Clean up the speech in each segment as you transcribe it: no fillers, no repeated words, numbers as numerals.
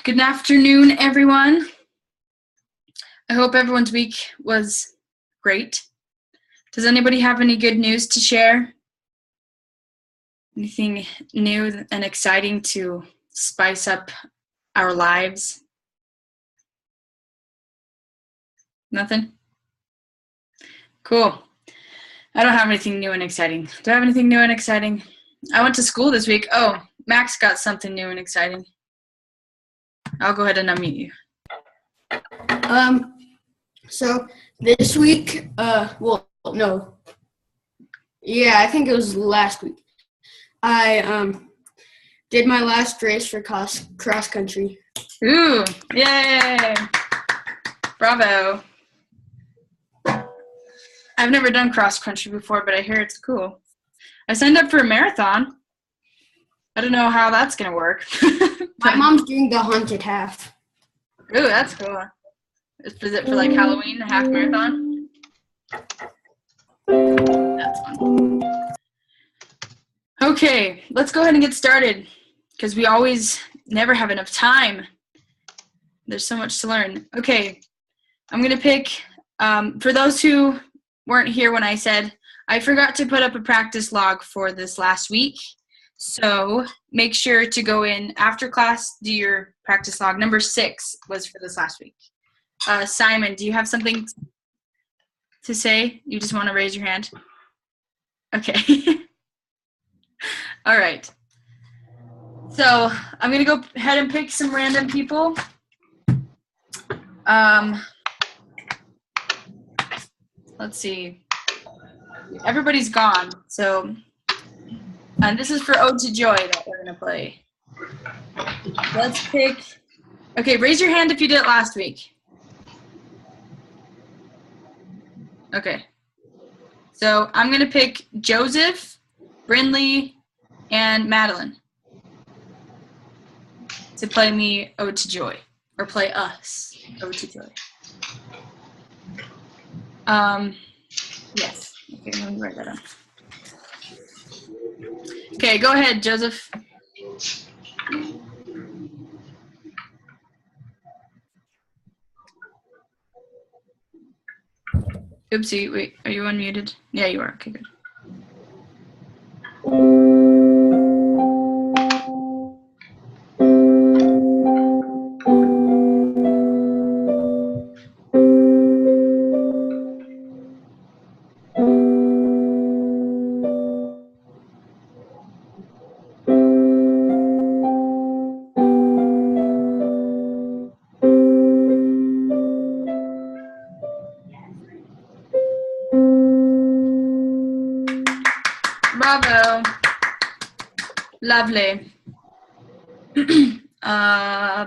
Good afternoon, everyone. I hope everyone's week was great. Does anybody have any good news to share? Anything new and exciting to spice up our lives? Nothing? Cool. I don't have anything new and exciting. Do I have anything new and exciting? I went to school this week. Oh, Max got something new and exciting. I'll go ahead and unmute you. So this week, no. Yeah, I think it was last week. I did my last race for cross country. Ooh, yay! Bravo. I've never done cross country before, but I hear it's cool. I signed up for a marathon. I don't know how that's going to work. My mom's doing the haunted half. Ooh, that's cool. Is it for like Halloween, a half marathon? That's fun. Okay, let's go ahead and get started because we always never have enough time. There's so much to learn. Okay, I'm going to pick, for those who weren't here when I said, I forgot to put up a practice log for this last week. So make sure to go in after class, do your practice log. Number 6 was for this last week. Simon, do you have something to say? You just want to raise your hand? Okay. All right. So I'm going to go ahead and pick some random people. Let's see. Everybody's gone. So, and this is for Ode to Joy that we're going to play. Let's pick. Okay, raise your hand if you did it last week. Okay. So I'm going to pick Joseph, Brindley, and Madeline to play me Ode to Joy, or play us Ode to Joy. Yes. Okay, let me write that down. Okay, go ahead, Joseph. Oopsie, wait, are you unmuted? Yeah, you are. Okay, good. Bravo. Lovely.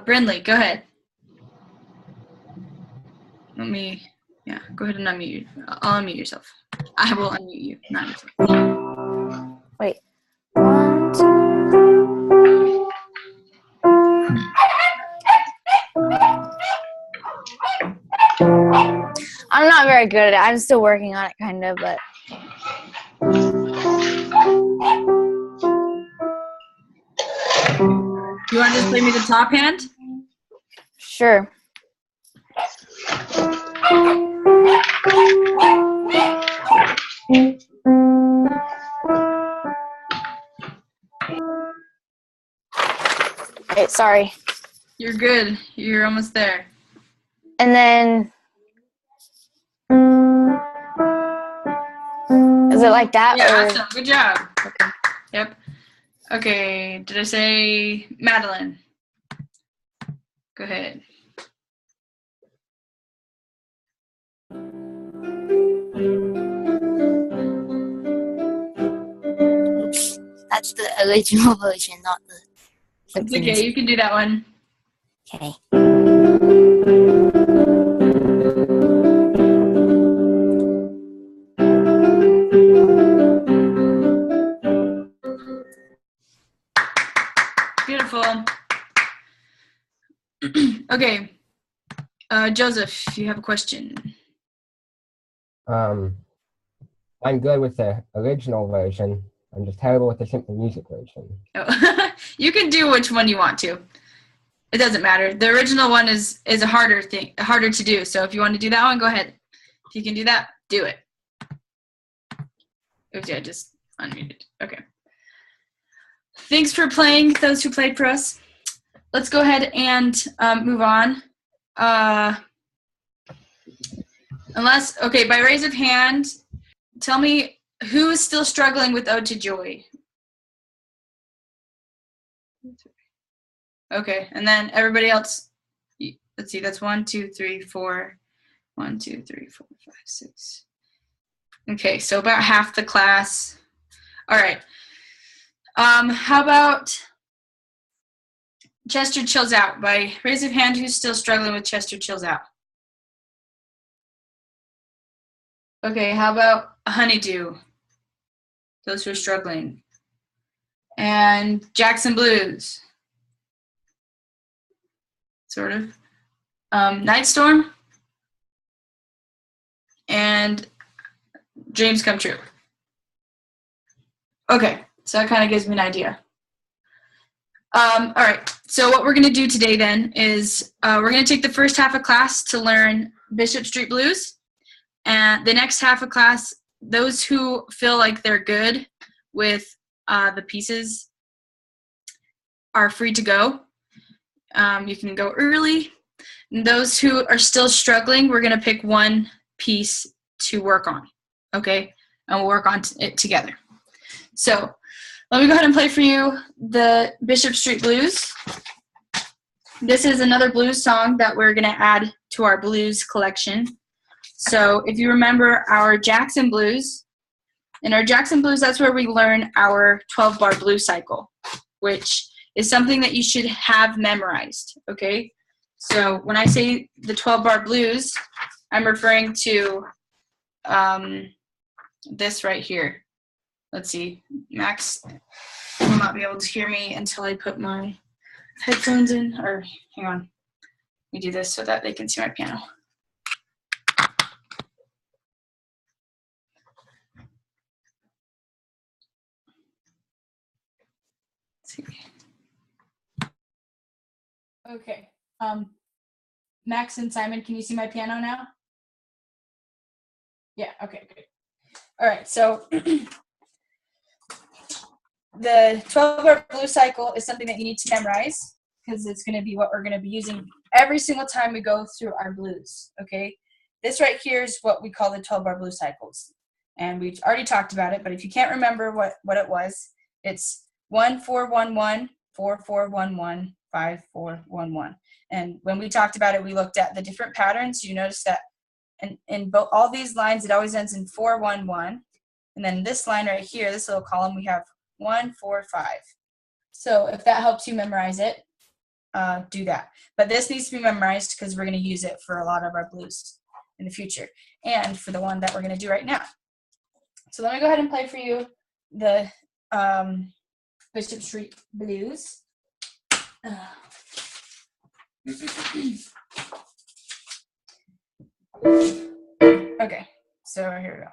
Brindley, go ahead. Go ahead and unmute you. I'll unmute yourself. I will unmute you, not yourself. Wait. 1, 2. I'm not very good at it. I'm still working on it, kind of, but. You want to just play me the top hand? Sure. Wait, sorry. You're good. You're almost there. And then. Is it like that? Yeah, or? awesome. Good job. Okay. Yep. Okay, did I say Madeline? Go ahead. Oops, that's the original version, not the It's okay, you can do that one. Okay. Beautiful. Okay. Joseph, you have a question. I'm good with the original version. I'm just terrible with the simple music version. Oh. You can do which one you want to. It doesn't matter. The original one is a harder to do. So if you want to do that one, go ahead. If you can do that, do it. Oops, yeah, I just unmuted. Okay. Thanks for playing, those who played for us. Let's go ahead and move on. Okay, by raise of hand, tell me who is still struggling with Ode to Joy. Okay, and then everybody else, let's see, that's 1, 2, 3, 4. 1, 2, 3, 4, 5, 6. Okay, so about half the class. All right. How about Chester Chills Out? By raise of hand, who's still struggling with Chester Chills Out? Okay, how about Honeydew? Those who are struggling. And Jackson Blues. Sort of. Night Storm. And Dreams Come True. Okay, so that kind of gives me an idea. All right, so what we're going to do today then is we're going to take the first half of class to learn Bishop Street Blues. And the next half of class, those who feel like they're good with the pieces are free to go. You can go early. And those who are still struggling, we're going to pick one piece to work on, okay? And we'll work on it together. So let me go ahead and play for you the Bishop Street Blues. This is another blues song that we're going to add to our blues collection. So if you remember our Jackson Blues, in our Jackson Blues, that's where we learn our 12-bar blues cycle, which is something that you should have memorized, okay? So when I say the 12-bar blues, I'm referring to this right here. Let's see, Max will not be able to hear me until I put my headphones in, or hang on. Let me do this so that they can see my piano. Let's see. Okay. Max and Simon, can you see my piano now? Yeah, okay, good. All right, so the 12-bar blues cycle is something that you need to memorize because it's going to be what we're going to be using every single time we go through our blues, okay? This right here is what we call the 12-bar blues cycles. And we've already talked about it, but if you can't remember what it was, it's 1 4 1 1 4 4 1 1 5 4 1 1. And when we talked about it, we looked at the different patterns. You notice that in both all these lines, it always ends in 4 1 1. And then this line right here, this little column, we have 1 4 5. So if that helps you memorize it, do that. But this needs to be memorized because we're going to use it for a lot of our blues in the future and for the one that we're going to do right now. So let me go ahead and play for you the Bishop Street Blues. Okay, so here we go.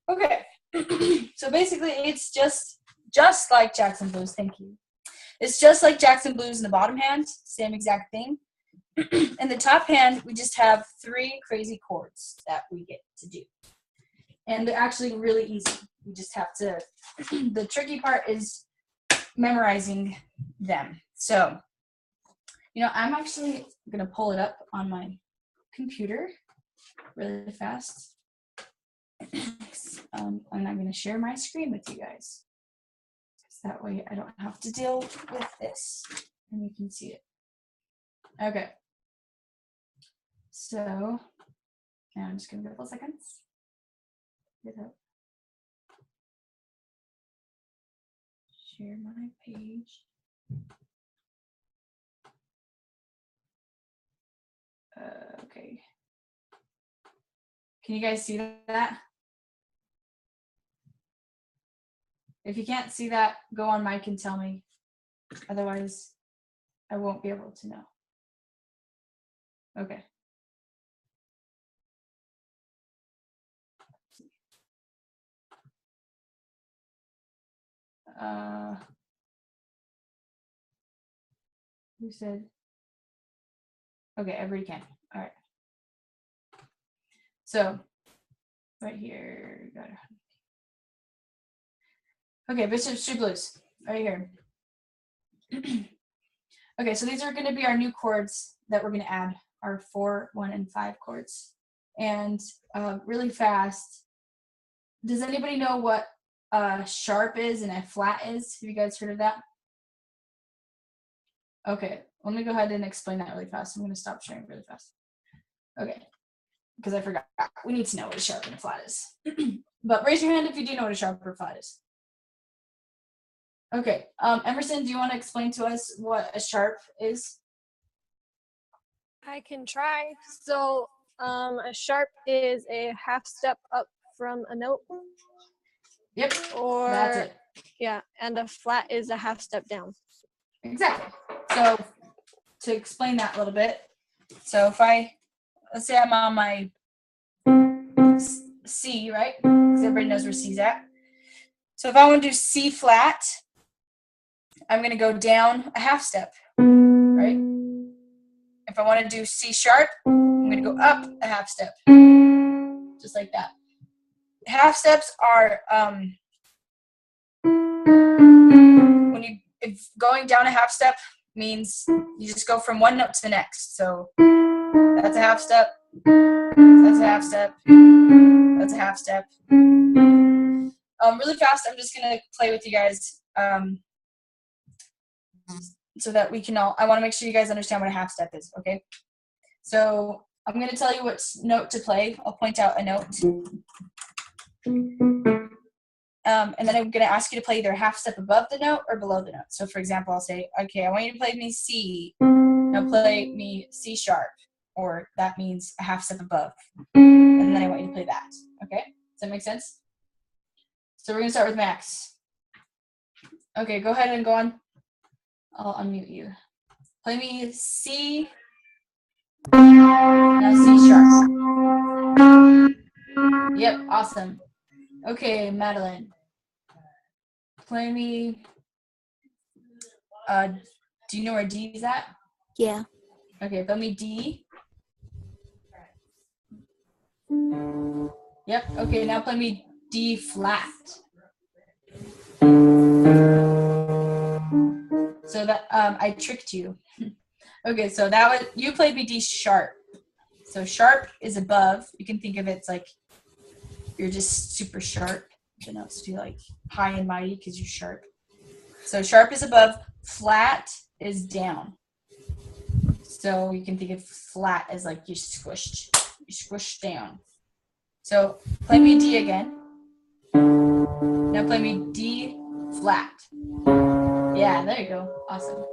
Okay, so basically it's just like Jackson Blues, thank you. It's just like Jackson Blues in the bottom hand, same exact thing. In the top hand, we just have 3 crazy chords that we get to do. And they're actually really easy. We just have to, the tricky part is memorizing them. So, you know, I'm actually gonna pull it up on my computer really fast. And I'm going to share my screen with you guys. So that way I don't have to deal with this and you can see it. Okay. So now I'm just going to give a couple seconds. Get up. Share my page. Okay. Can you guys see that? If you can't see that, go on mic and tell me. Otherwise, I won't be able to know. Okay. Who said? Okay, everybody can. All right. So, right here. Got it. Okay, Bishop Street Blues, right here. Okay, so these are going to be our new chords that we're going to add, our 4, 1, and 5 chords. And really fast, does anybody know what a sharp is and a flat is? Have you guys heard of that? Okay, let me go ahead and explain that really fast. I'm going to stop sharing really fast. Okay, because I forgot. We need to know what a sharp and a flat is. But raise your hand if you do know what a sharp or flat is. Okay, Emerson, do you want to explain to us what a sharp is? I can try. So a sharp is a half step up from a note. Yep, Or that's it. yeah, and a flat is a half step down. Exactly. So to explain that a little bit, so if let's say I'm on my C, right? Because everybody knows where C's at. So if I want to do C flat, I'm going to go down a half step, right? If I want to do C sharp, I'm going to go up a half step, just like that. Half steps are if going down a half step means you just go from one note to the next. So that's a half step, that's a half step, that's a half step. Really fast, I'm just going to play with you guys so that we can all, I want to make sure you guys understand what a half step is, okay? So I'm going to tell you what note to play. I'll point out a note. And then I'm going to ask you to play either a half step above the note or below the note. So for example, I'll say, okay, I want you to play me C. Now play me C sharp, or that means a half step above. And then I want you to play that, okay? Does that make sense? So we're going to start with Max. Okay, go ahead and go on. I'll unmute you. Play me C. Now C sharp. Yep, awesome. Okay, Madeline. Play me. Do you know where D is at? Yeah. Okay, play me D. Yep. Okay, now play me D flat. So that I tricked you. Okay, so that was you played me D sharp. So sharp is above. You can think of it's like you're just super sharp. The notes be like high and mighty because you're sharp. So sharp is above. Flat is down. So you can think of flat as like you squished down. So play me D again. Now play me D flat. Yeah, there you go. Awesome.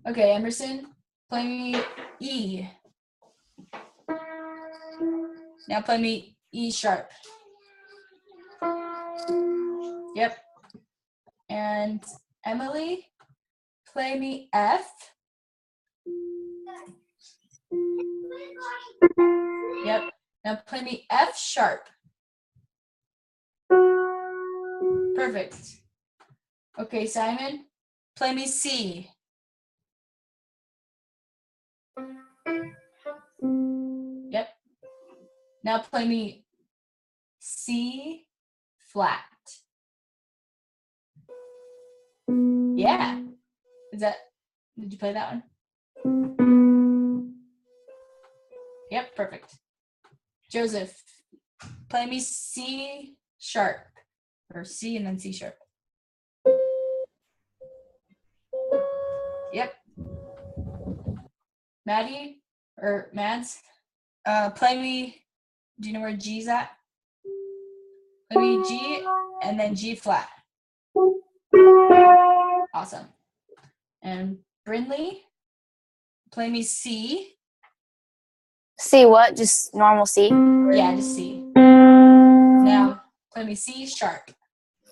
Okay, Emerson, play me E. Now play me E sharp. Yep. And Emily, play me F. Yep. Now play me F sharp. Perfect. Okay, Simon, play me C. Yep. Now play me C flat. Yeah. Did you play that one? Yep, perfect. Joseph, play me C sharp. Or C and then C sharp. Yep. Maddie, or Mads, play me, do you know where G's at? Play me G and then G flat. Awesome. And Brindley, play me C. C what? Just normal C? Yeah, just C. Now, play me C sharp.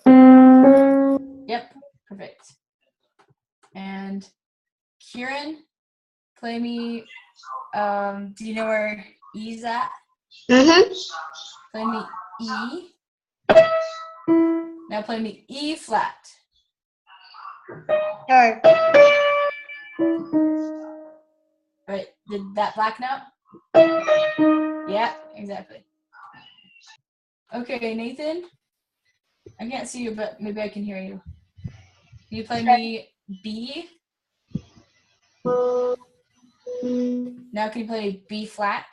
Yep, perfect. And Kieran, play me, do you know where E's at? Mm-hmm. Play me E. Now play me E flat. Sorry. Right, did that blacken out? Yeah, exactly. Okay, Nathan, I can't see you, but maybe I can hear you. Can you play me B? Now can you play B flat?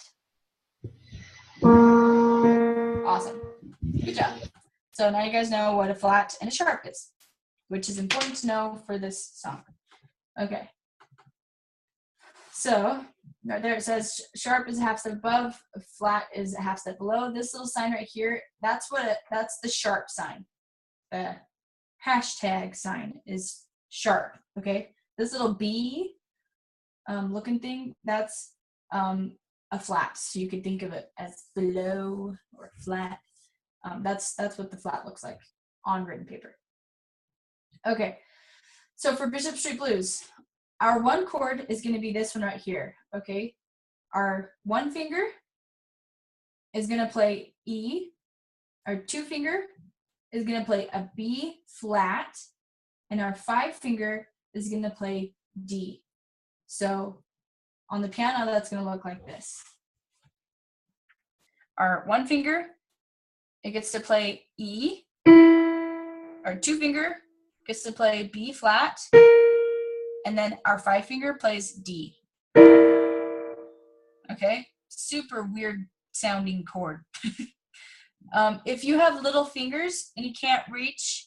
Awesome. Good job. So now you guys know what a flat and a sharp is, which is important to know for this song. Okay. So right there it says sharp is a half step above, flat is a half step below. This little sign right here, that's the sharp sign. The hashtag sign is sharp. Okay. This little B looking thing, that's a flat. So you could think of it as below or flat. That's what the flat looks like on written paper. Okay. So for Bishop Street Blues, our one chord is going to be this one right here, okay? Our one finger is going to play E. Our two finger is going to play a B flat. And our five finger is going to play D. So on the piano, that's going to look like this. Our one finger, it gets to play E. Our two finger gets to play B flat. And then our five finger plays D. Okay, super weird sounding chord. If you have little fingers and you can't reach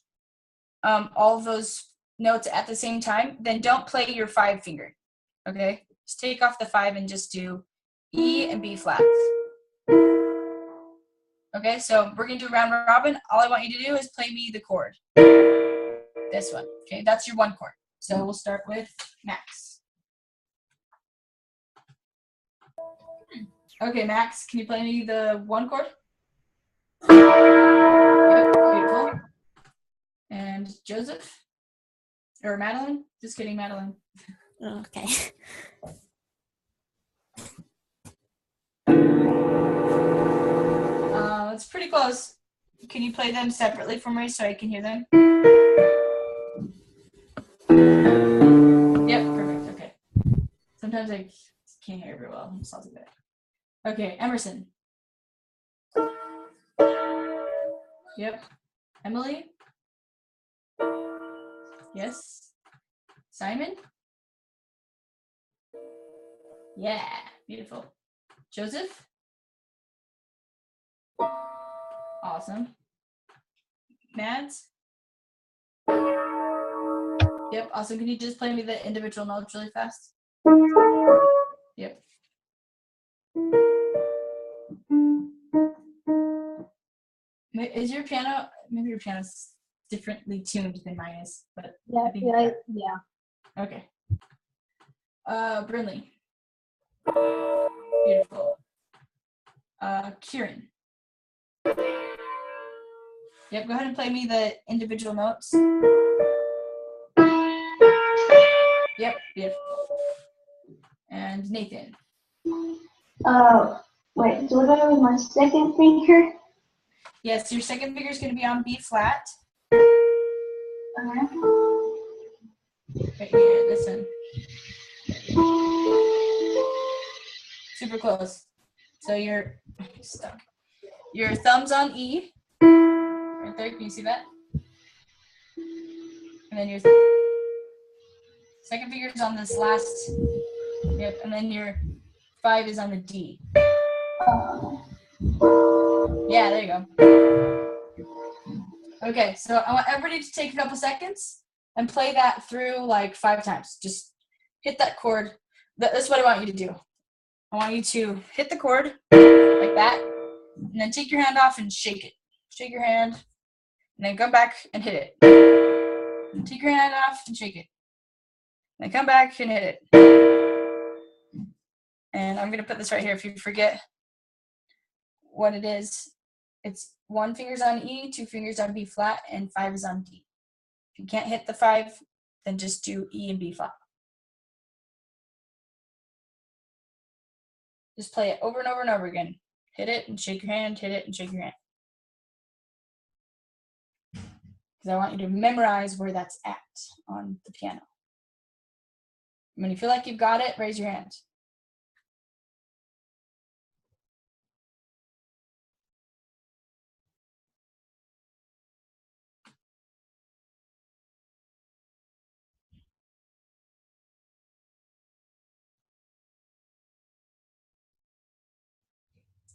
all of those notes at the same time, then don't play your five finger. Okay, just take off the five and just do E and B flats. Okay, so we're gonna do round robin. All I want you to do is play me the chord. This one. Okay, that's your one chord. So we'll start with Max. Okay, Max, can you play me the one chord? Yep, beautiful. And Joseph? Or Madeline? Just kidding, Madeline. Okay. It's pretty close. Can you play them separately for me so I can hear them? Yep, perfect, okay. Sometimes I can't hear very well, so I'll do that. Okay, Emerson. Yep. Emily? Yes. Simon? Yeah, beautiful. Joseph? Awesome. Mads? Yep, awesome. Can you just play me the individual notes really fast? Yep. Is your piano, maybe your piano's differently tuned than mine is, but I think yeah. okay. Brinley. Beautiful. Kieran. Yep, go ahead and play me the individual notes. Yep, beautiful. And Nathan. Wait, do I with my second finger? Yes, your second finger is going to be on B flat. Alright. Right here, this one. Super close. So you're stuck. Your thumb's on E. Right there, can you see that? And then your second finger is on this last. Yep, and then your 5 is on the D. Yeah, there you go. Okay, so I want everybody to take a couple seconds and play that through like 5 times. Just hit that chord. That's what I want you to do. I want you to hit the chord like that, and then take your hand off and shake it. Shake your hand, and then come back and hit it. And take your hand off and shake it. Then come back and hit it. And I'm going to put this right here if you forget what it is. It's 1 finger's on E, 2 fingers on B flat, and 5 is on D. If you can't hit the 5, then just do E and B flat. Just play it over and over and over again. Hit it and shake your hand, hit it and shake your hand. Because I want you to memorize where that's at on the piano. When you feel like you've got it, raise your hand.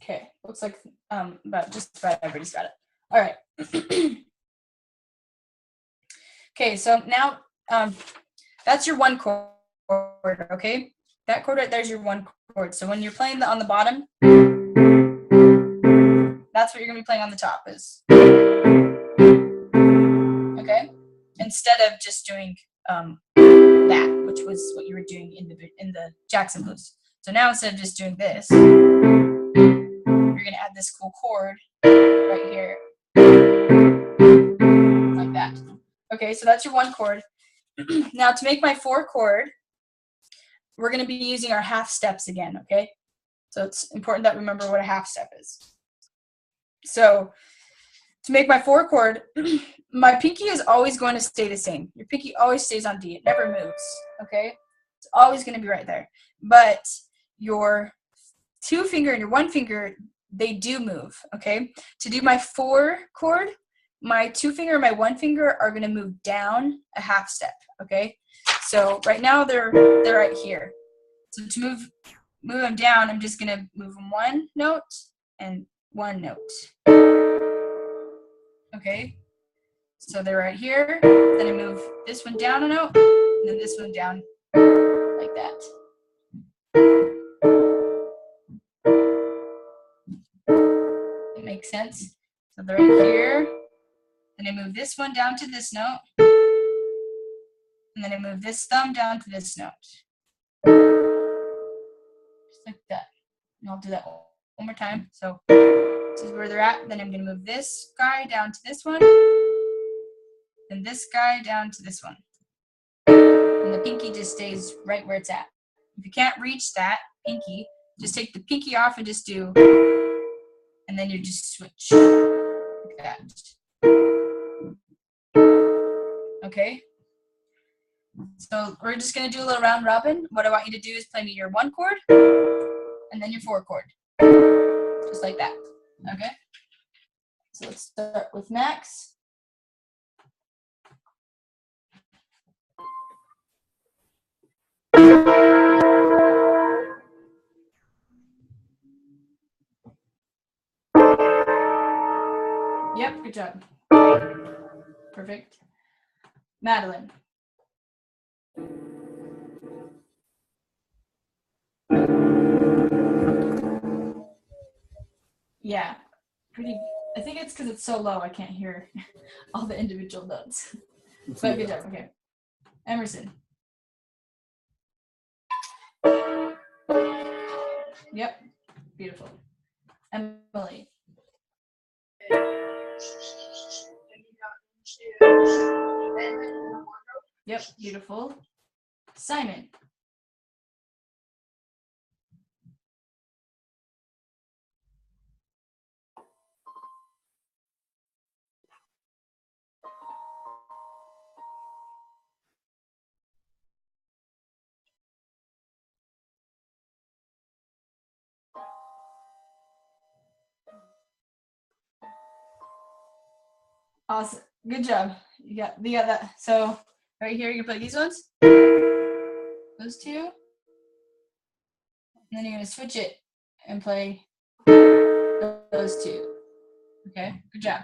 Okay, looks like just about everybody's got it. All right. Okay, so now that's your 1 chord, okay? That chord right there is your 1 chord. So when you're playing on the bottom, that's what you're gonna be playing on the top is. Okay? Instead of just doing that, which was what you were doing in the Jackson blues. So now instead of just doing this, you're gonna add this cool chord right here, like that. Okay, so that's your 1 chord. Now to make my 4 chord, we're gonna be using our half steps again, okay? So it's important that we remember what a half step is. So to make my 4 chord, my pinky is always going to stay the same. Your pinky always stays on D, it never moves, okay? It's always gonna be right there. But your 2 finger and your 1 finger, they do move, okay? To do my 4 chord, my 2 finger and my 1 finger are gonna move down a half step, okay? So right now they're right here. So to move them down, I'm just gonna move them 1 note and 1 note. Okay? So they're right here. Then I move this one down a note, and then this one down like that. That makes sense. So they're right here. Then I move this one down to this note. And then I move this thumb down to this note. Just like that. And I'll do that one more time. So this is where they're at. Then I'm going to move this guy down to this one. And this guy down to this one. And the pinky just stays right where it's at. If you can't reach that pinky, just take the pinky off and just do, and then you just switch like that. Okay? So we're just going to do a little round robin. What I want you to do is play me your 1 chord and then your 4 chord. Just like that. Okay? So let's start with Max. Yep, good job. Perfect. Madeline. Yeah, pretty. I think it's because it's so low I can't hear all the individual notes. But good job. Okay. Emerson. Yep. Beautiful. Emily. Yep. Beautiful. Simon. Awesome. Good job. You got that. So right here, you play these ones. Those 2. And then you're going to switch it and play those 2. Okay? Good job.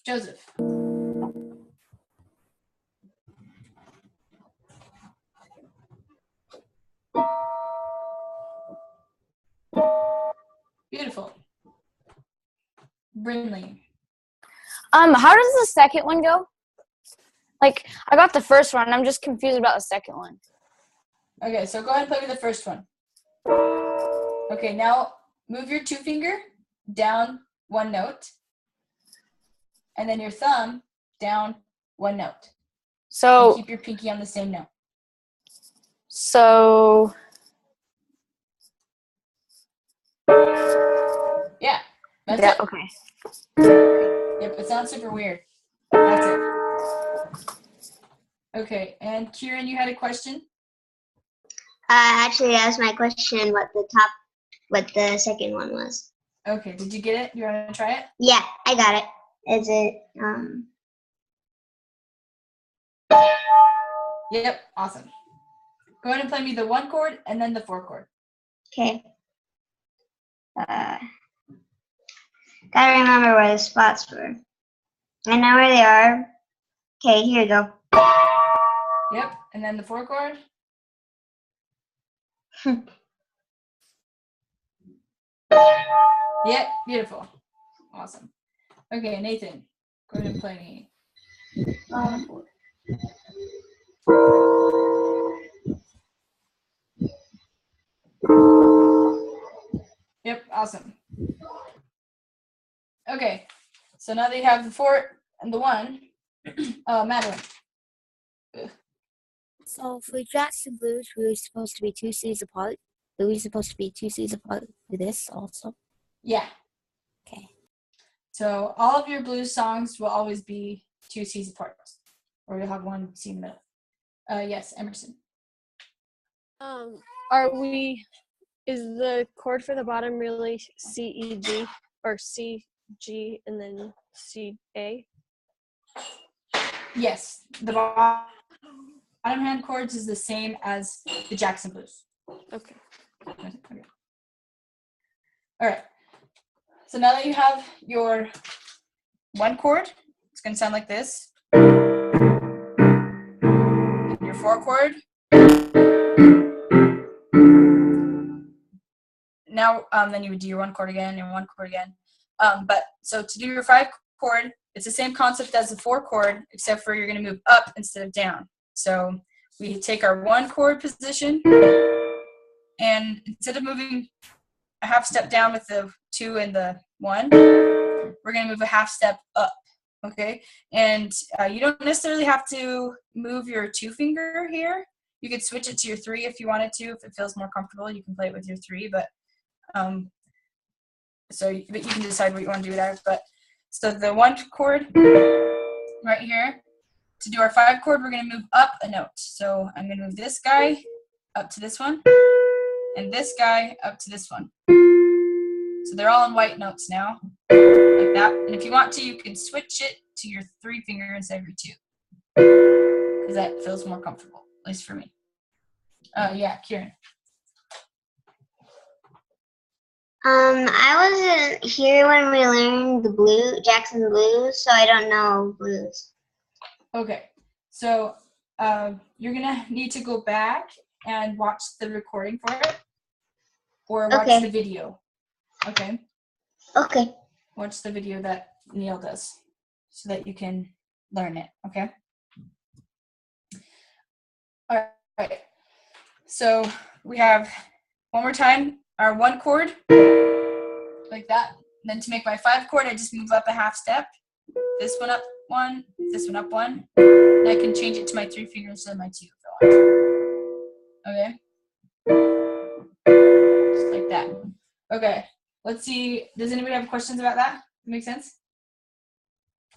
Joseph. Beautiful. Brinley. How does the second one go? Like, I got the first one. I'm just confused about the second one. Okay, so go ahead and play with the first one. Okay, now move your 2 finger down 1 note, and then your thumb down 1 note. And So keep your pinky on the same note. Yeah, that's yeah, it. okay. Yep, it sounds super weird. That's it. Okay, and Kieran, you had a question? Actually, that was my question. What the second one was? Okay, did you get it? You want to try it? Yeah, I got it. Is it Yep, awesome. Go ahead and play me the 1 chord and then the 4 chord. okay? Gotta remember where the spots were. I know where they are. Okay, here we go. Yep, and then the 4 chord. Yep, beautiful. Awesome. Okay, Nathan, go ahead and play me. Yep, awesome. Okay, so now that you have the 4 and the 1, Madeline. So for Jackson Blues, we were supposed to be 2 C's apart. Are we supposed to be 2 C's apart for this also? Yeah, Okay. so all of your blues songs will always be 2 C's apart, or you'll have 1 C in the middle. Yes, Emerson. Is the chord for the bottom really C, E, G, or C, G, and then C, A? Yes, the bottom hand chords is the same as the Jackson Blues. Okay. Okay. All right. So now that you have your 1 chord, it's going to sound like this. And your 4 chord. Now, then you would do your 1 chord again, and 1 chord again. But so to do your 5 chord, it's the same concept as the 4 chord, except for you're going to move up instead of down. So we take our 1 chord position, and instead of moving a half step down with the 2 and the 1, we're going to move a half step up. Okay, and you don't necessarily have to move your 2 finger here. You could switch it to your 3 if you wanted to. If it feels more comfortable, you can play it with your 3. But but you can decide what you want to do with that. But so the 1 chord right here. To do our 5 chord, we're going to move up a note. So I'm going to move this guy up to this one, and this guy up to this one. So they're all in white notes now, like that. And if you want to, you can switch it to your 3 finger instead of your 2, because that feels more comfortable, at least for me. Yeah, Kieran. I wasn't here when we learned the Jackson Blues, so I don't know blues. Okay, so you're gonna need to go back and watch the recording for it, or watch the video. Okay. Okay. Watch the video that Neil does, so that you can learn it. Okay. All right. So we have one more time our 1 chord, like that. And then to make my 5 chord, I just move up a half step. This one up 1, this one up 1. And I can change it to my 3 finger instead of my 2 if I want. Okay. Just like that. Okay. Let's see. Does anybody have questions about that? Make sense?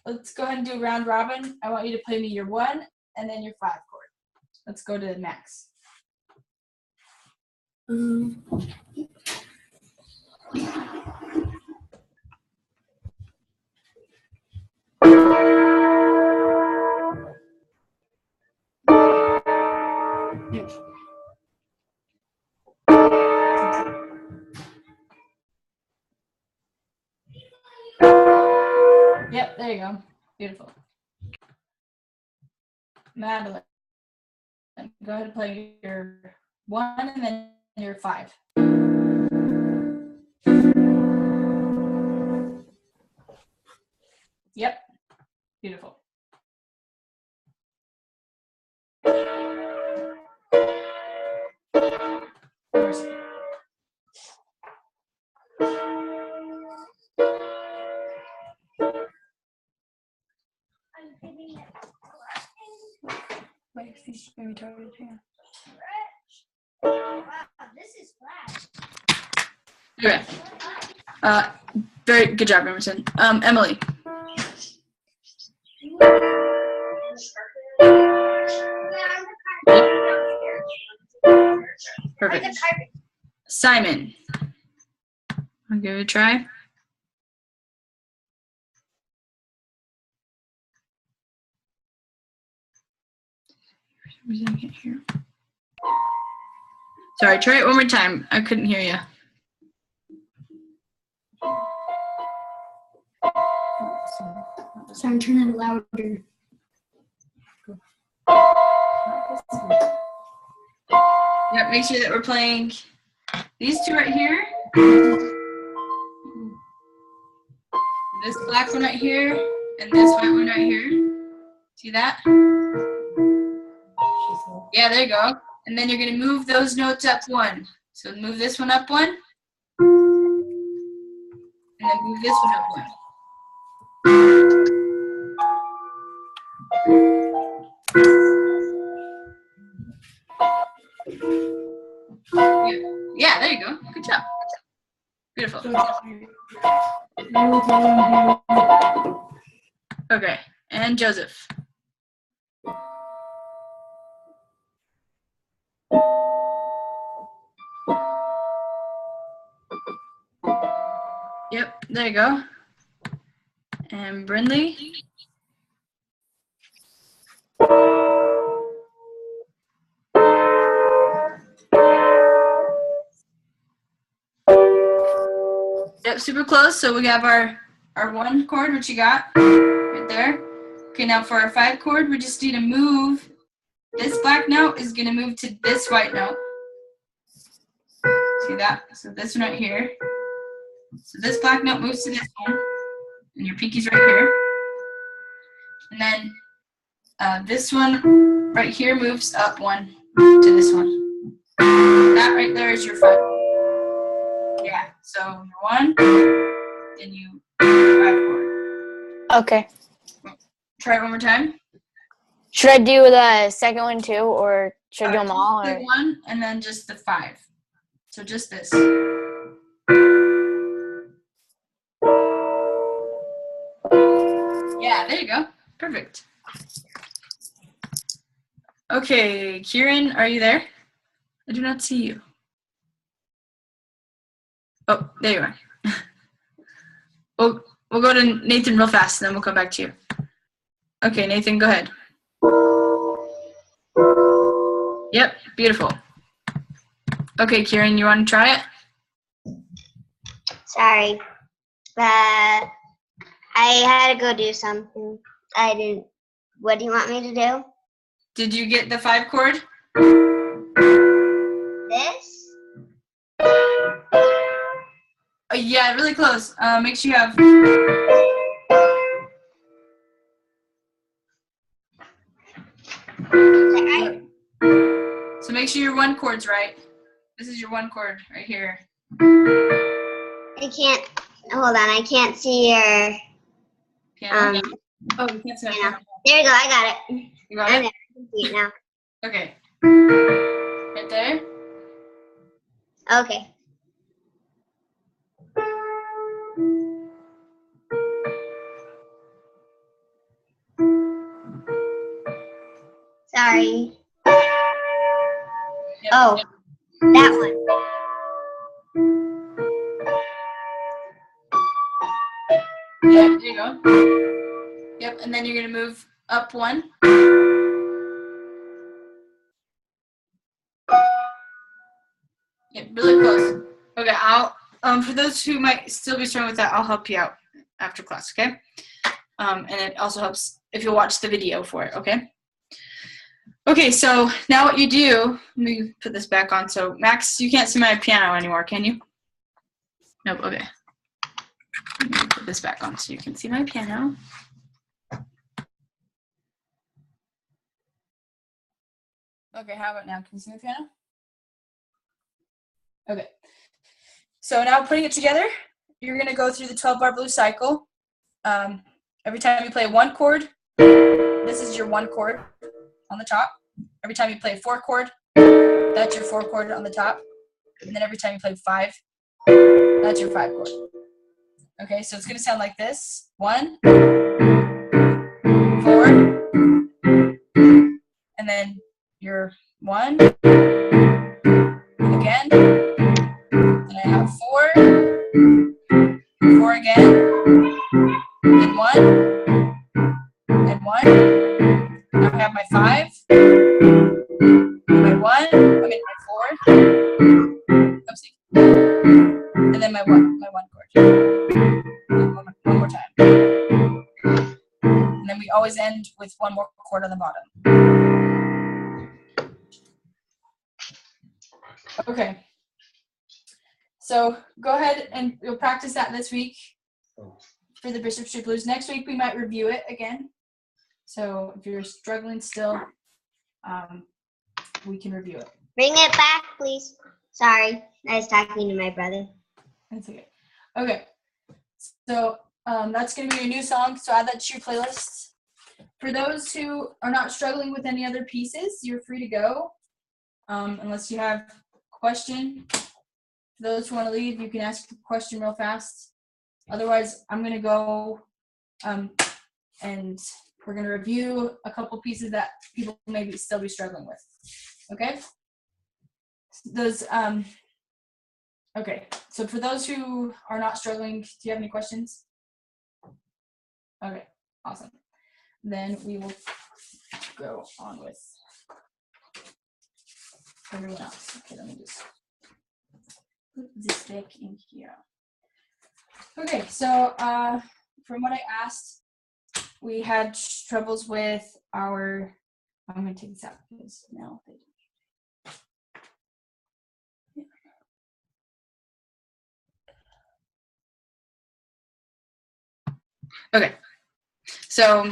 Let's go ahead and do round robin. I want you to play me your 1 and then your 5 chord. Let's go to Max. Yep, there you go. Beautiful. Madeline, go ahead and play your 1 and then your 5. Yep, beautiful. Emerson. Wait, he's maybe targeted here. Wow, this is flat. Okay. Very good job, Emerson. Emily. Perfect. Simon. I'll give it a try. For some reason I can't hear. Sorry, try it one more time. I couldn't hear you. Sorry, turn it louder. Yep, make sure that we're playing these two right here. This black one right here, and this white one right here. See that? Yeah, there you go. And then you're going to move those notes up one. So move this one up one. And then move this one up one. Yeah, there you go. Good job. Beautiful. Okay, and Joseph. Yep, there you go. And Brindley. Yep, super close. So we have our one chord, which you got right there. Okay, now for our 5 chord, we just need to move. This black note is going to move to this white note. See that? So this one right here. So this black note moves to this one, and your pinky's right here. And then this one right here moves up one to this one. That right there is your 5. Yeah, so your 1, then you 5 chord. Okay. Try it one more time. Should I do the second one too, or should I do them all? The Or? 1 and then just the 5. So just this. Yeah, there you go. Perfect. Okay, Kieran, are you there? I do not see you. Oh, there you are. We'll go to Nathan real fast, and then we'll come back to you. Okay, Nathan, go ahead. Yep, beautiful. Okay, Kieran, you want to try it? Sorry. I had to go do something. I didn't. What do you want me to do? Did you get the 5 chord? This? Yeah, really close. Make sure you have. So make sure your 1 chord's right. This is your 1 chord right here. I can't. Hold on. I can't see your. Piano. Oh, you can't see my piano. There we go. I got it. You got I'm it? there. I can see it now. Okay. Right there? Okay. Sorry. Yep. Oh, that one. Yeah, there you go. Yep, and then you're gonna move up 1. Yep, really close. Okay, I'll for those who might still be struggling with that, I'll help you out after class, okay? And it also helps if you'll watch the video for it, okay? Okay, so now what you do, let me put this back on. So Max, you can't see my piano anymore, can you? Nope, okay. Let me put this back on so you can see my piano. Okay, how about now? Can you see my piano? Okay. So now putting it together, you're going to go through the 12-bar blues cycle. Every time you play 1 chord, this is your 1 chord on the top. every time you play a 4 chord, that's your 4 chord on the top. And then every time you play 5, that's your 5 chord. Okay, so it's going to sound like this. 1, 4, and then your 1, and again, and I have 4, 4 again, and 1, and 1. Now I have my 5, my 1, my 4, oopsie, and then my 1 chord. One more time. And then we always end with 1 more chord on the bottom. Okay. So go ahead and you'll practice that this week for the Bishop Street Blues. Next week we might review it again. So if you're struggling still, we can review it. Bring it back, please. Sorry, I was talking to my brother. That's okay. Okay. So that's going to be your new song. So add that to your playlist. For those who are not struggling with any other pieces, you're free to go. Unless you have a question. For those who want to leave, you can ask the question real fast. Otherwise, I'm going to go and we're going to review a couple pieces that people maybe still be struggling with. Okay? Okay, so for those who are not struggling, do you have any questions? Okay, awesome. Then we will go on with everyone else. Okay, let me just put this back in here. Okay, so from what I asked, we had troubles with our, I'm going to take this out because now they Okay, so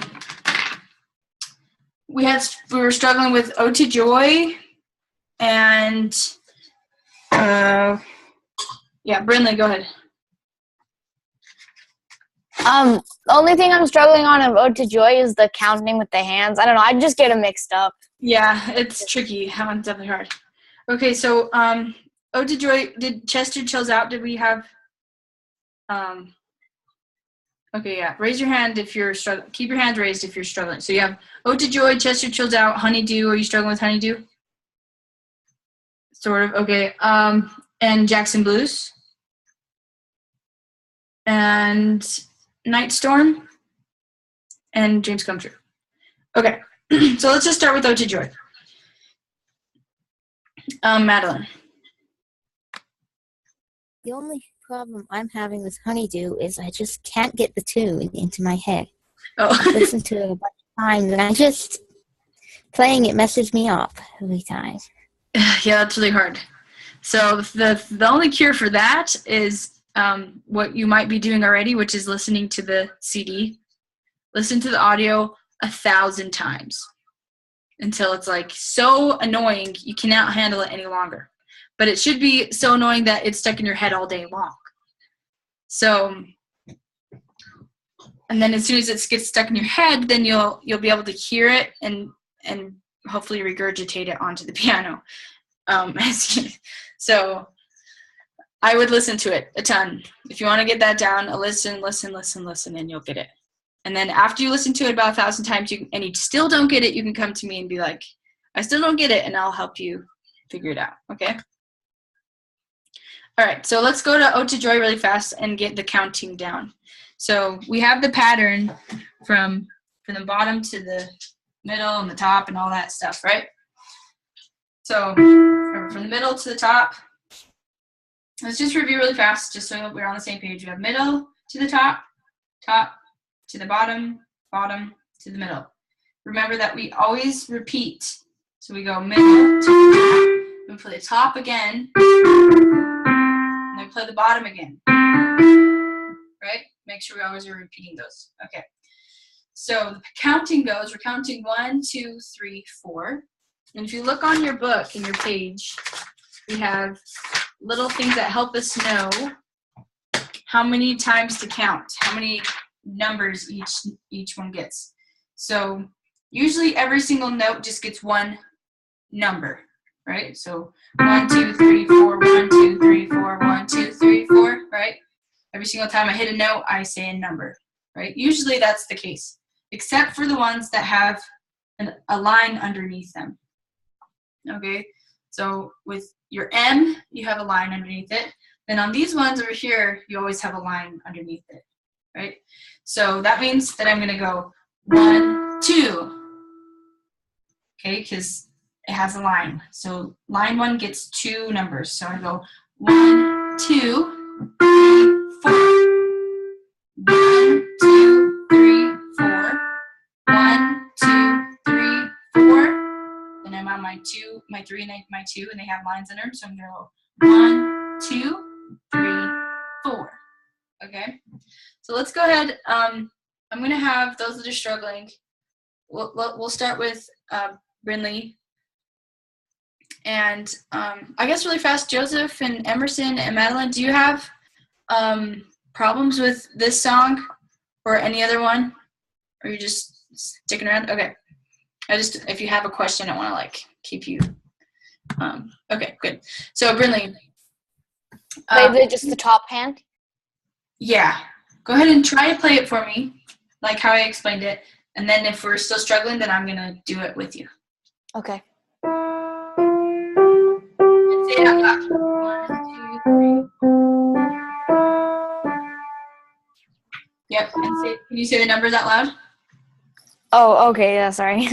we were struggling with Ode to Joy, and yeah, Brindley, go ahead. The only thing I'm struggling on of Ode to Joy is the counting with the hands. I don't know. I just get them mixed up. Yeah, it's tricky. That one's definitely hard. Okay, so Ode to Joy, did Chester chills out? Did we have? Okay, yeah. Raise your hand if you're struggling. Keep your hands raised if you're struggling. So you have Ode to Joy, Chester chills out, Honeydew. Are you struggling with Honeydew? Sort of. Okay. And Jackson Blues. And Night Storm. And Dreams Come True. Okay. So let's just start with Ode to Joy. Madeline. The only problem I'm having with Honeydew is I just can't get the tune into my head. Oh. I've listened to it a bunch of times, and playing it messes me up every time. Yeah, that's really hard. So the only cure for that is what you might be doing already, which is listening to the CD. Listen to the audio 1,000 times until it's like so annoying you cannot handle it any longer. But it should be so annoying that it's stuck in your head all day long. So, and then as soon as it gets stuck in your head, then you'll be able to hear it and hopefully regurgitate it onto the piano. So I would listen to it a ton. If you want to get that down, listen, and you'll get it. And then after you listen to it about 1,000 times, and you still don't get it, you can come to me and be like, I still don't get it, and I'll help you figure it out, okay? All right, so let's go to Ode to Joy really fast and get the counting down. So we have the pattern from the bottom to the middle and the top and all that stuff, right? So from the middle to the top, let's just review really fast just so we're on the same page. We have middle to the top, top to the bottom, bottom to the middle. Remember that we always repeat. So we go middle to the top, and play the top again, and then play the bottom again. Right? Make sure we always are repeating those. Okay. So the counting goes, we're counting 1, 2, 3, 4. And if you look on your book and your page, we have little things that help us know how many times to count, how many numbers each one gets. So usually every single note just gets one number, right? So 1, 2, 3, 4, 1, 2, 3, 4, 1, 2, 3, 4, right? Every single time I hit a note, I say a number, right? Usually that's the case, except for the ones that have a line underneath them, okay? So with your M, you have a line underneath it. Then on these ones over here, you always have a line underneath it, right? So that means that I'm gonna go 1, 2, okay, because it has a line. So line 1 gets 2 numbers. So I go 1, 2, 3, 4. 1, 2, 3, 4. 1, 2, 3, 4. Then I'm on my 2, my 3, and my 2, and they have lines under them. So I'm gonna go 1, 2, 3, 4. Okay. So let's go ahead. I'm gonna have those that are struggling. We'll start with Brinley. And I guess really fast, Joseph and Emerson and Madeline, do you have problems with this song or any other one? Or are you just sticking around? Okay. If you have a question, I want to like keep you. Okay, good. So Brinley. Play just the top hand? Yeah. Go ahead and try to play it for me, like how I explained it. And then if we're still struggling, then I'm going to do it with you. Okay. And say it out loud. 1, 2, 3. Yep. And can you say the numbers out loud? Oh, okay. Yeah, sorry.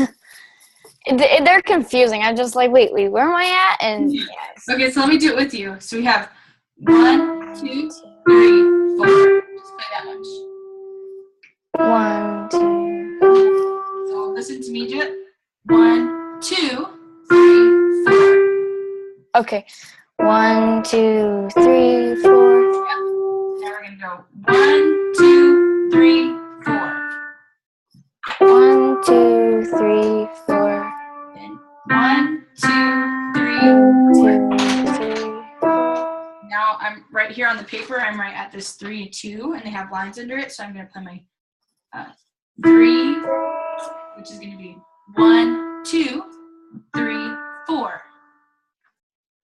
They're confusing. I'm just like, wait, where am I at? And yes. Okay, so let me do it with you. So we have 1, 2, 3, 4. Just play that much. 1, 2. So listen to me do it. 1, 2, 3, 4. Okay. 1, 2, 3, 4. Yep. Now we're gonna go 1, 2, 3, 4. 1, 2, 3, 4. Then 1, 2, 3, 4. 2, 3. Now I'm right here on the paper. I'm right at this 3, 2, and they have lines under it. So I'm gonna play my 3, which is gonna be 1, 2, 3, 4.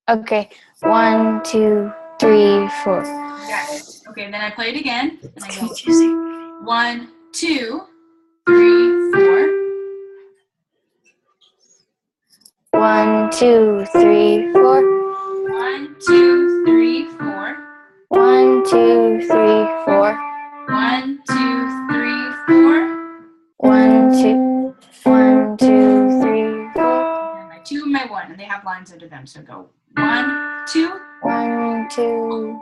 Okay. 1, 2, 3, 4. Got it. Okay, then I play it again, and I go 1, 2, 3, 4. 1, 2, 3, 4. 1, 2, 3, 4. 1, 2, 3, 4. 1, 2, 3, 4. 1, 2, 1, 2, 3, 4. And my 2 and my 1, and they have lines under them. So go 1, 2. 1, 2.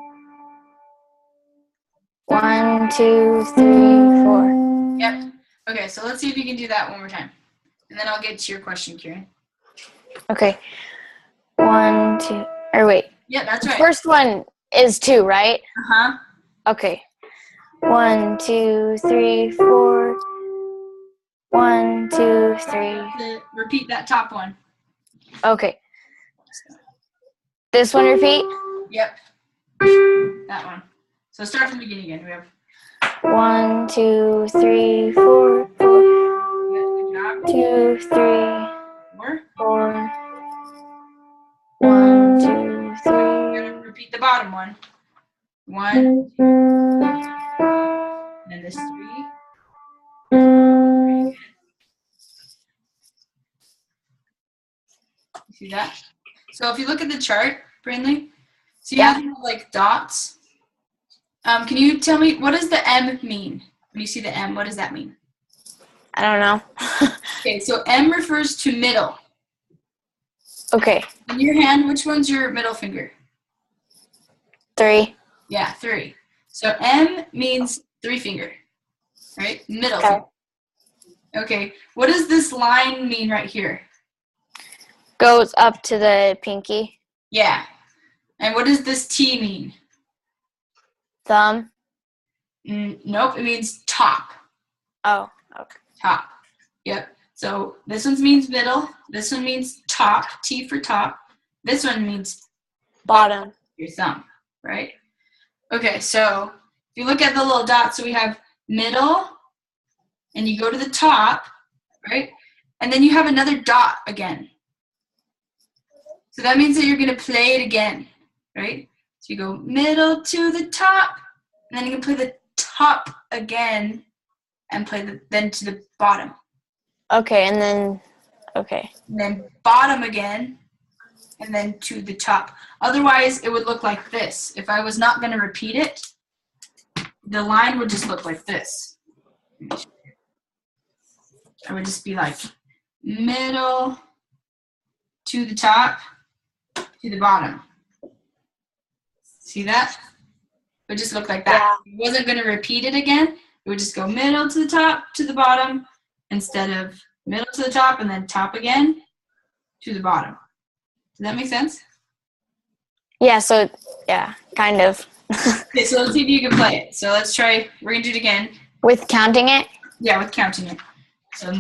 1, 2, 3, 4. Yep. Okay, so let's see if you can do that one more time. And then I'll get to your question, Kieran. Okay. 1, 2. Or wait. Yeah, that's right. First one is 2, right? Uh-huh. Okay. 1, 2, 3, 4. 1, 2, 3. Repeat that top one. Okay. This one repeat? Yep. That one. So start from the beginning again. We have 1, 2, 3, 4, 4. good job. 2, 3, 4. 4. 1, 2, 3. You're gonna repeat the bottom one. 1, 2, and then this 3. You see that? So if you look at the chart, Brandley, so you have like dots. Can you tell me, what does the M mean? When you see the M, what does that mean? I don't know. Okay, so M refers to middle. Okay. In your hand, which one's your middle finger? 3. Yeah, 3. So M means 3 finger, right? Middle Okay. finger. Okay, what does this line mean right here? Goes up to the pinky. Yeah. And what does this T mean? Thumb. Nope, it means top. Oh, okay. Top. Yep. So this one means middle. This one means top. T for top. This one means Bottom. your thumb, right? Okay, so if you look at the little dots, so we have middle, and you go to the top, right? And then you have another dot again. So that means that you're going to play it again, right? So you go middle to the top, and then you can play the top again and play then to the bottom. Okay, and then, okay. And then bottom again, and then to the top. Otherwise, it would look like this. If I was not going to repeat it, the line would just look like this. It would just be like middle to the top to the bottom. See that? It would just look like that. Yeah. It wasn't going to repeat it again. It would just go middle to the top to the bottom instead of middle to the top and then top again to the bottom. Does that make sense? Yeah, so, yeah, kind of. Okay, so let's see if you can play it. So let's try, we're going to do it again. With counting it? Yeah, with counting it. So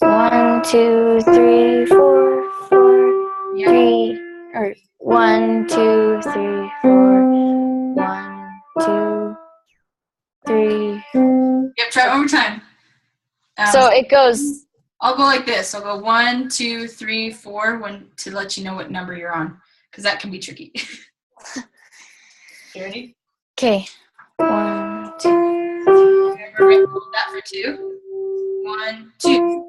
1, 2, 3, 4, 4, yeah. 3, or 1, 2, 3, 4, 1, 2, 3. Yep, try it one more time. So it goes, I'll go like this. I'll go 1, 2, 3, 4 to let you know what number you're on, because that can be tricky. You ready? okay. 1, 2. Remember, we're gonna hold that for 2. 1, 2.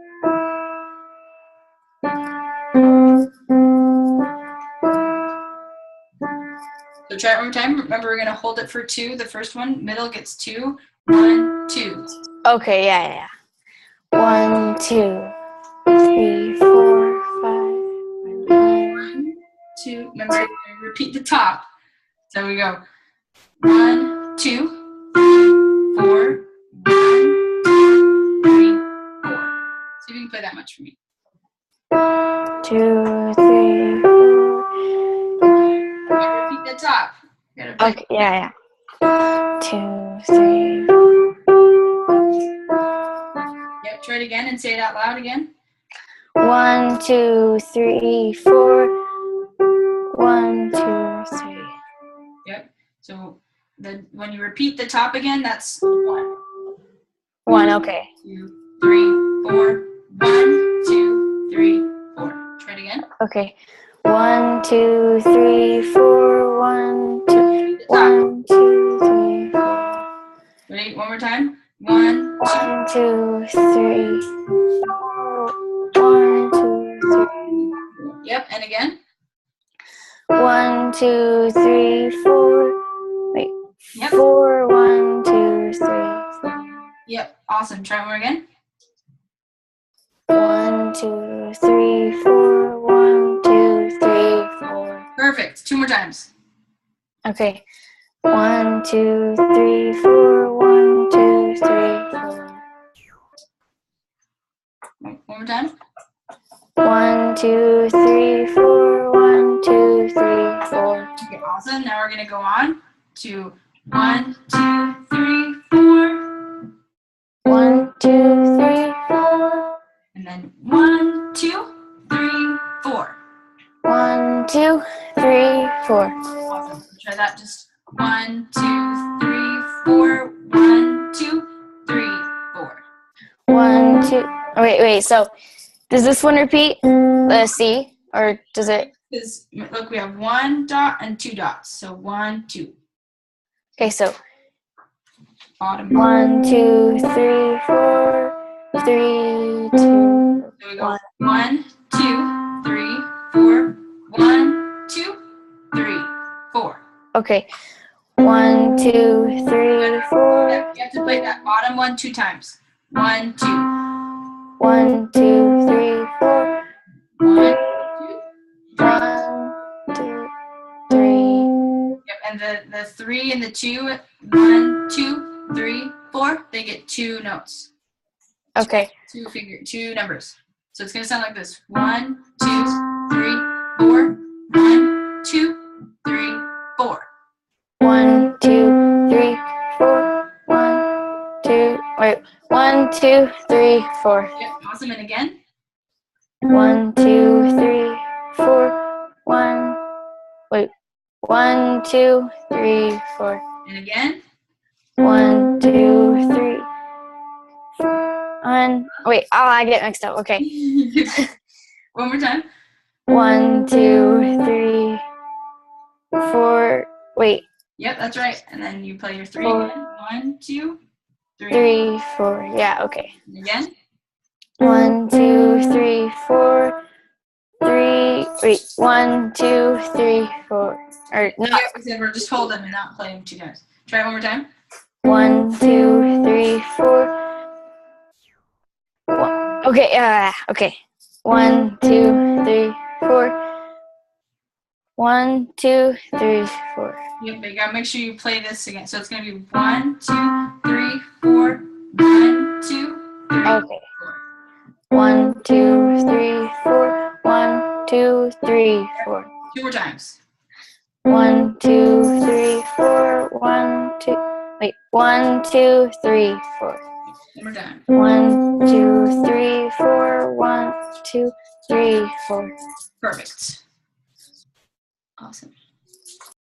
So try it one more time. Remember, we're gonna hold it for 2. The first one, middle gets 2. 1, 2. Okay, yeah. 1, 2, 3, 4, 5. 1, 2. Remember, we're gonna repeat the top. So we go 1, 2, 3, 4. 1, 2, 3, 4. See if you can play that much for me. 2, 3, 4. Repeat the top. You gotta play. Okay, yeah. 2, 3. Yep, try it again and say it out loud again. 1, 2, 3, 4. 1, 2, 3. Yep. So when you repeat the top again, that's 1. 1, okay. 2, 3, 4. 1, 2, 3, 4. Try it again. Okay. 1, 2, 3, 4. 1, 2, 1, 2, 3, 4. Ready? One more time. 1, 1, 2, 3, 4. 1, 2, 3. 2. Yep, and again. 1, 2, 3, 4. Wait. Yep. 4, 1, 2, 3, 4. Yep. Awesome. Try one more again. 1, 2, 3, 4. 1, 2, 3, 4. Perfect. 2 more times. Okay. 1, 2, 3, 4. 1, 2, 3, 4. One more time. 1, 2, 3, 4. 1, 2, 3, 4. Okay, awesome. Now we're gonna go on to 1, 2, 3, 4. 1, 2, 3, 4. And then 1, 2, 3, 4. 1, 2, 3, 4. Awesome. Try that. Just 1, 2, 3, 4. 1, 2, 3, 4. 1, 2. Oh, wait. So, does this one repeat the C, or does it? Because look, we have 1 dot and 2 dots. So 1, 2. Okay, so Bottom. 1, 2, 3, 4. 3, 2. So we go 1, 2, 3, 4. 1, 2, 3, 4. Okay. 1, 2, 3, 4. You have to play that bottom one 2 times. 1, 2. 1, 2, 3, 4. 1, 2, 3. 1, 2, 3. Yep, and the 3 and the 2, 1, 2, 3, 4, they get 2 notes. Okay. 2 numbers. So it's gonna sound like this. 1, 2, 3, 4. 1, 2, 3, 4. 1, 2, 3, 4. 1, 2. Wait. 1, 2, 3, 4. Yep, awesome. And again. 1, 2, 3, 4. 1. Wait. 1, 2, 3, 4. And again. 1, 2, 3. 1. Wait. Oh, I get mixed up. Okay. One more time. 1, 2, 3, 4. Wait, Yep, that's right. And then you play your 3 4, again. 1, 2, 3. 3, 4. Yeah, okay. And again. 1, 2, 3, 4, 3. Wait, 1, 2, 3, 4. Or no. Yeah, we said we're just hold them and not play them 2 times. Try it one more time. 1, 2, 3, 4. Okay, okay. 1, 2, 3, 4. 1, 2, 3, 4. Yep, but you gotta make sure you play this again. So it's gonna be 1, 2, 3, 4. 1, 2, 3, Okay. 4. 1, 2, 3, 4. 1, 2, 3, 4. 2 more times. 1, 2, 3, 4. 1, 2. Wait. 1, 2, 3, 4. One more time. 1, 2, 3, 4. 1, 2, 3, 4. Perfect. Awesome.